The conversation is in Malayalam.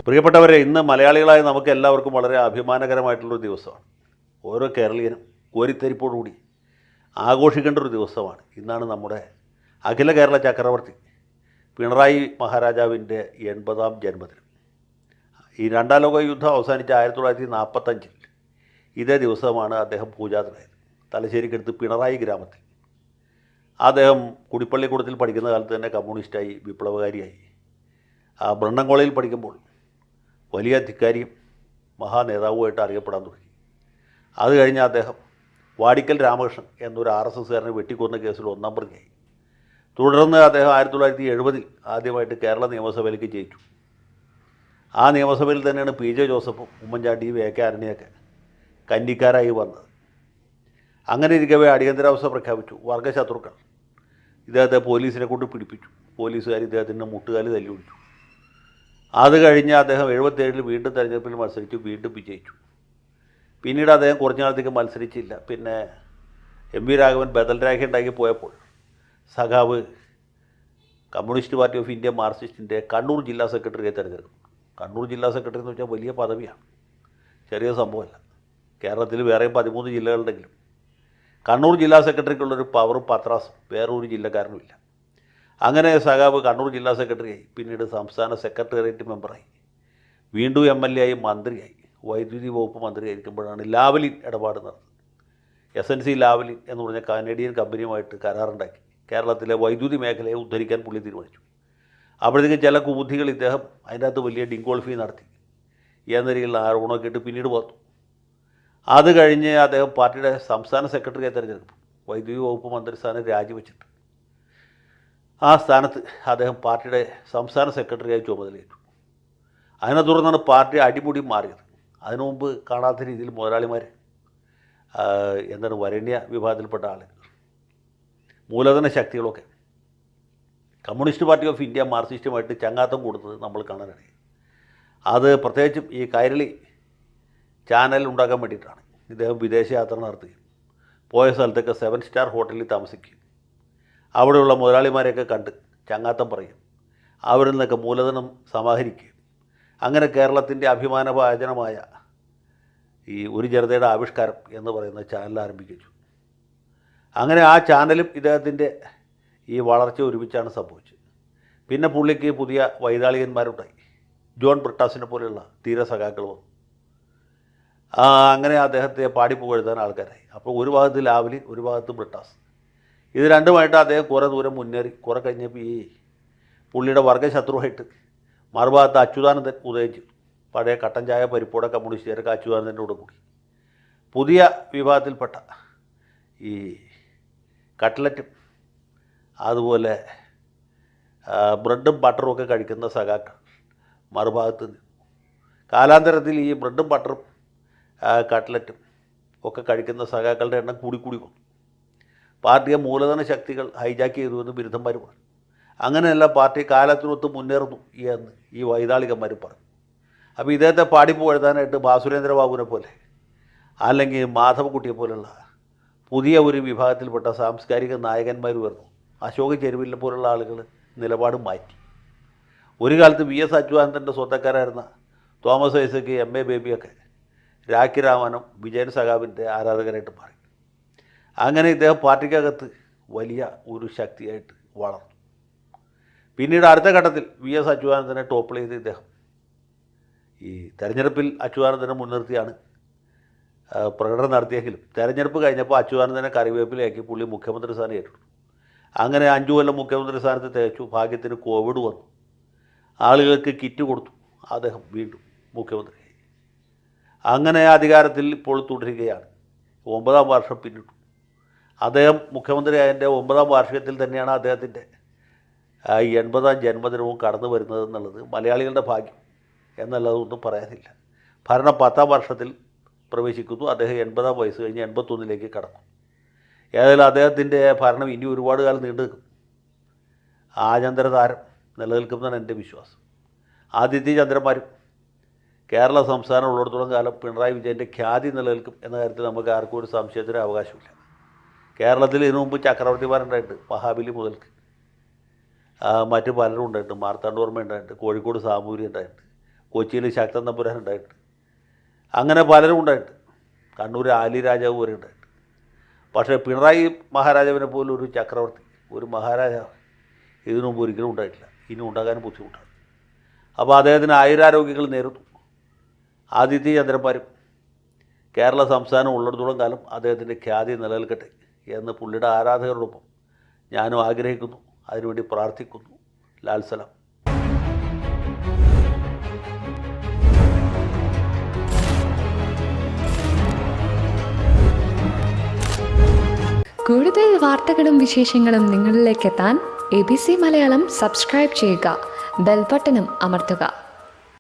പ്രിയപ്പെട്ടവരെ, ഇന്ന് മലയാളികളായ നമുക്ക് എല്ലാവർക്കും വളരെ അഭിമാനകരമായിട്ടുള്ളൊരു ദിവസമാണ്. ഓരോ കേരളീയനും കോരിത്തരിപ്പോടുകൂടി ആഘോഷിക്കേണ്ട ഒരു ദിവസമാണ്. ഇന്നാണ് നമ്മുടെ അഖില കേരള ചക്രവർത്തി പിണറായി മഹാരാജാവിൻ്റെ 80ാം ജന്മദിനം. ഈ രണ്ടാം ലോക യുദ്ധം അവസാനിച്ച 1945 ഇതേ ദിവസമാണ് അദ്ദേഹം പൂജാതനായത്. തലശ്ശേരിക്കടുത്ത് പിണറായി ഗ്രാമത്തിൽ. അദ്ദേഹം കുടിപ്പള്ളിക്കൂടത്തിൽ പഠിക്കുന്ന കാലത്ത് തന്നെ കമ്മ്യൂണിസ്റ്റായി, വിപ്ലവകാരിയായി. ബ്രണ്ണൻ കോളേജിൽ പഠിക്കുമ്പോൾ വലിയ ധിക്കാരിയും മഹാനേതാവുമായിട്ട് അറിയപ്പെടാൻ തുടങ്ങി. അത് കഴിഞ്ഞ് അദ്ദേഹം വാടിക്കൽ രാമകൃഷ്ണൻ എന്നൊരു RSSകാരനെ വെട്ടിക്കൊന്ന കേസിൽ 1-ാം പ്രതിയായി. തുടർന്ന് അദ്ദേഹം 1970 ആദ്യമായിട്ട് കേരള നിയമസഭയിലേക്ക് ജയിച്ചു. ആ നിയമസഭയിൽ തന്നെയാണ് PJ ജോസഫും ഉമ്മൻചാണ്ടിയും AK ആന്റണിയൊക്കെ കന്നിക്കാരായി വന്നത്. അങ്ങനെ ഇരിക്കവേ അടിയന്തരാവസ്ഥ പ്രഖ്യാപിച്ചു. വർഗശത്രുക്കൾ ഇദ്ദേഹത്തെ പോലീസിനെ കൊണ്ട് പിടിപ്പിച്ചു. പോലീസുകാർ ഇദ്ദേഹത്തിൻ്റെ മുട്ടുകാല് തല്ലി ഒടിച്ചു. അത് കഴിഞ്ഞ് അദ്ദേഹം 77 വീണ്ടും തെരഞ്ഞെടുപ്പിൽ മത്സരിച്ചു, വീണ്ടും വിജയിച്ചു. പിന്നീട് അദ്ദേഹം കുറഞ്ഞ കാലത്തേക്ക് മത്സരിച്ചില്ല. പിന്നെ MV രാഘവൻ ബദൽ രേഖ ഉണ്ടാക്കി പോയപ്പോൾ സഖാവ് കമ്മ്യൂണിസ്റ്റ് പാർട്ടി ഓഫ് ഇന്ത്യ മാർക്സിസ്റ്റിൻ്റെ കണ്ണൂർ ജില്ലാ സെക്രട്ടറിയെ തിരഞ്ഞെടുക്കും. കണ്ണൂർ ജില്ലാ സെക്രട്ടറി എന്ന് വെച്ചാൽ വലിയ പദവിയാണ്, ചെറിയ സംഭവമല്ല. കേരളത്തിൽ വേറെയും 13 ജില്ലകളുണ്ടെങ്കിലും കണ്ണൂർ ജില്ലാ സെക്രട്ടറിക്കുള്ളൊരു പവറും പത്രാസും വേറൊരു ജില്ലക്കാരനുമില്ല. അങ്ങനെ സഖാവ് കണ്ണൂർ ജില്ലാ സെക്രട്ടറിയായി. പിന്നീട് സംസ്ഥാന സെക്രട്ടേറിയറ്റ് മെമ്പറായി, വീണ്ടും MLA ആയി, മന്ത്രിയായി. വൈദ്യുതി വകുപ്പ് മന്ത്രിയായിരിക്കുമ്പോഴാണ് ലാവലിൻ ഇടപാട് നടന്നത്. SNC ലാവലിൻ എന്ന് പറഞ്ഞ കനേഡിയൻ കമ്പനിയുമായിട്ട് കരാറുണ്ടാക്കി കേരളത്തിലെ വൈദ്യുതി മേഖലയെ ഉദ്ധരിക്കാൻ പുള്ളി തീരുമാനിച്ചു. അപ്പോഴത്തേക്കും ചില കുബുദ്ധികൾ ഇദ്ദേഹം അതിൻ്റെ വലിയ ഡിങ്കോൾഫി നടത്തി എന്ന രീതിയിലുള്ള ആരോപണമൊക്കെ ഇട്ട് പിന്നീട് വന്നു. അത് കഴിഞ്ഞ് അദ്ദേഹം പാർട്ടിയുടെ സംസ്ഥാന സെക്രട്ടറിയെ തിരഞ്ഞെടുക്കും. വൈദ്യുതി വകുപ്പ് മന്ത്രി സ്ഥാനം രാജിവെച്ചിട്ട് ആ സ്ഥാനത്ത് അദ്ദേഹം പാർട്ടിയുടെ സംസ്ഥാന സെക്രട്ടറിയായി ചുമതലയേറ്റു. അതിനെ തുടർന്നാണ് പാർട്ടി അടിമുടി മാറിയത്. അതിനു മുമ്പ് കാണാത്ത രീതിയിൽ മുതലാളിമാർ, വരണ്യ വിഭാഗത്തിൽപ്പെട്ട ആളുകൾ, മൂലധന ശക്തികളൊക്കെ കമ്മ്യൂണിസ്റ്റ് പാർട്ടി ഓഫ് ഇന്ത്യ മാർക്സിസ്റ്റുമായിട്ട് ചങ്ങാത്തം കൊടുത്തത് നമ്മൾ കാണാനിടയായി. അത് പ്രത്യേകിച്ചും ഈ കൈരളി ചാനൽ ഉണ്ടാക്കാൻ വേണ്ടിയിട്ടാണ്. ഇദ്ദേഹം വിദേശയാത്ര നടത്തുകയും പോയ സ്ഥലത്തൊക്കെ 7 സ്റ്റാർ ഹോട്ടലിൽ താമസിക്കുകയും അവിടെയുള്ള മുതലാളിമാരെയൊക്കെ കണ്ട് ചങ്ങാത്തം പറയും, അവരിൽ നിന്നൊക്കെ മൂലധനം സമാഹരിക്കുകയും അങ്ങനെ കേരളത്തിൻ്റെ അഭിമാനഭാജനമായ ഈ ഒരു ജനതയുടെ ആവിഷ്കാരം എന്ന് പറയുന്ന ചാനൽ ആരംഭിച്ചു. അങ്ങനെ ആ ചാനലും ഇദ്ദേഹത്തിൻ്റെ ഈ വളർച്ച ഒരുമിച്ചാണ് സംഭവിച്ചത്. പിന്നെ പുള്ളിക്ക് പുതിയ വൈതാളികന്മാരുണ്ടായി. ജോൺ ബ്രിട്ടാസിനെ പോലെയുള്ള ധീരസഖാക്കൾ വന്നു. അങ്ങനെ അദ്ദേഹത്തെ പാടിപ്പുകഴ്ത്താൻ ആൾക്കാരായി. അപ്പോൾ ഒരു ഭാഗത്ത് ലാവലിൻ, ഒരു ഭാഗത്ത് ബ്രിട്ടാസ്. ഇത് രണ്ടുമായിട്ട് അദ്ദേഹം കുറേ ദൂരം മുന്നേറി. കുറേ കഴിഞ്ഞപ്പോൾ ഈ പുള്ളിയുടെ വർഗശത്രുവായിട്ട് മറുഭാഗത്ത് അച്യുതാനന്ദൻ ഉദയം ചെയ്തു. പഴയ കട്ടൻ ചായ പരിപ്പോടെ കമ്മ്യൂണിസ്റ്റുകാരൊക്കെ അച്യുതാനന്ദൻ്റെ കൂടെ കൂടി പുതിയ വിഭാഗത്തിൽപ്പെട്ട ഈ കട്ട്ലറ്റും അതുപോലെ ബ്രെഡും ബട്ടറും ഒക്കെ കഴിക്കുന്ന സഖാക്കൾ മറുഭാഗത്ത് നിന്നു. കാലാന്തരത്തിൽ ഈ ബ്രെഡും ബട്ടറും കട്ട്ലറ്റും ഒക്കെ കഴിക്കുന്ന സഖാക്കളുടെ എണ്ണം കൂടി വന്നു. പാർട്ടിയെ മൂലധന ശക്തികൾ ഹൈജാക്ക് ചെയ്തു എന്ന് ബിരുദന്മാർ പറഞ്ഞു. അങ്ങനെയല്ല, പാർട്ടി കാലത്തിനൊത്ത് മുന്നേറുന്നു എന്ന് ഈ വൈതാളികന്മാർ പറഞ്ഞു. അപ്പോൾ ഇദ്ദേഹത്തെ പാടിപ്പുകഴ്ത്താനായിട്ട് ബാസുരേന്ദ്രബാബുവിനെ പോലെ അല്ലെങ്കിൽ മാധവക്കുട്ടിയെ പോലുള്ള പുതിയ ഒരു വിഭാഗത്തിൽപ്പെട്ട സാംസ്കാരിക നായകന്മാർ വരുന്നു. അശോക് ചെരുവിലിനെ പോലുള്ള ആളുകൾ നിലപാട് മാറ്റി. ഒരു കാലത്ത് VS അച്യുതാനന്ദൻ്റെ സ്വന്തക്കാരായിരുന്ന തോമസ് ഐസക്, MA ബേബിയൊക്കെ രാഖി രാമനും വിജയൻ സഖാവിൻ്റെ ആരാധകരായിട്ട് മാറി. അങ്ങനെ ഇദ്ദേഹം പാർട്ടിക്കകത്ത് വലിയ ഒരു ശക്തിയായിട്ട് വളർന്നു. പിന്നീട് അടുത്ത ഘട്ടത്തിൽ VS അച്യുതാനന്ദനെ ടോപ്പിൾ ചെയ്ത് ഇദ്ദേഹം ഈ തെരഞ്ഞെടുപ്പിൽ അച്യുതാനന്ദനെ മുൻനിർത്തിയാണ് പ്രകടനം നടത്തിയെങ്കിലും തെരഞ്ഞെടുപ്പ് കഴിഞ്ഞപ്പോൾ അച്യുതാനന്ദനെ കറിവേപ്പിലാക്കി പുള്ളി മുഖ്യമന്ത്രി സ്ഥാനം ഏറ്റെടുത്തു. അങ്ങനെ 5 കൊല്ലം മുഖ്യമന്ത്രി സ്ഥാനത്ത് തേച്ചു. ഭാഗ്യത്തിന് കോവിഡ് വന്നു. ആളുകൾക്ക് കിറ്റ് കൊടുത്തു. അദ്ദേഹം വീണ്ടും മുഖ്യമന്ത്രിയായി. അങ്ങനെ അധികാരത്തിൽ ഇപ്പോൾ തുടരുകയാണ്. 9ാം വർഷം പിന്നിട്ടു. അദ്ദേഹം മുഖ്യമന്ത്രിയായതിൻ്റെ 9ാം വാർഷികത്തിൽ തന്നെയാണ് അദ്ദേഹത്തിൻ്റെ 80ാം ജന്മദിനവും കടന്നു വരുന്നതെന്നുള്ളത് മലയാളികളുടെ ഭാഗ്യം എന്നുള്ളതൊന്നും പറയാനില്ല. ഭരണം 10ാം വർഷത്തിൽ പ്രവേശിക്കുന്നു. അദ്ദേഹം 80ാം വയസ്സ് കഴിഞ്ഞ് 81ലേക്ക് കടന്നു. ഏതായാലും അദ്ദേഹത്തിൻ്റെ ഭരണം ഇനി ഒരുപാട് കാലം നീണ്ടു നിൽക്കും. ആചന്ദ്ര താരം നിലനിൽക്കുമെന്നാണ് എൻ്റെ വിശ്വാസം. ആദിത്യ ചന്ദ്രന്മാരും കേരള സംസ്ഥാനം ഉള്ളിടത്തോളം കാലം പിണറായി വിജയൻ്റെ ഖ്യാതി നിലനിൽക്കും എന്ന കാര്യത്തിൽ നമുക്ക് ആർക്കും ഒരു സംശയത്തിന് അവകാശമില്ല. കേരളത്തിൽ ഇതിനു മുമ്പ് ചക്രവർത്തിമാരുണ്ടായിട്ട്, മഹാബലി മുതൽക്ക് മറ്റ് പലരും ഉണ്ടായിട്ട്, മാർത്താണ്ഡവർമ്മ ഉണ്ടായിട്ട്, കോഴിക്കോട് സാമൂരി ഉണ്ടായിട്ട്, കൊച്ചിയിൽ ശക്തൻ തമ്പുരാൻ ഉണ്ടായിട്ടുണ്ട്. അങ്ങനെ പലരും ഉണ്ടായിട്ടുണ്ട്. കണ്ണൂർ ആലി രാജാവ് വരെ ഉണ്ടായിട്ടുണ്ട്. പക്ഷേ പിണറായി മഹാരാജാവിനെ പോലും ഒരു ചക്രവർത്തി, ഒരു മഹാരാജാവ് ഇതിനു മുമ്പ് ഒരിക്കലും ഉണ്ടായിട്ടില്ല. ഇനി ഉണ്ടാകാൻ ബുദ്ധിമുട്ടാണ്. അപ്പോൾ അദ്ദേഹത്തിന് ആയുരാരോഗ്യങ്ങൾ നേരുന്നു. ആദിത്യ ചന്ദ്രന്മാരും കേരള സംസ്ഥാനം ഉള്ളിടത്തോളം കാലം അദ്ദേഹത്തിൻ്റെ ഖ്യാതി നിലനിൽക്കട്ടെ എന്ന് പുള്ളിയുടെ ആരാധകരോടൊപ്പം ഞാനും ആഗ്രഹിക്കുന്നു. അതിനുവേണ്ടി പ്രാർത്ഥിക്കുന്നു. ലാൽ സലാം. കൂടുതൽ വാർത്തകളും വിശേഷങ്ങളും നിങ്ങളിലേക്ക് എത്താൻ ABC മലയാളം സബ്സ്ക്രൈബ് ചെയ്യുക, ബെൽ ബട്ടണും അമർത്തുക.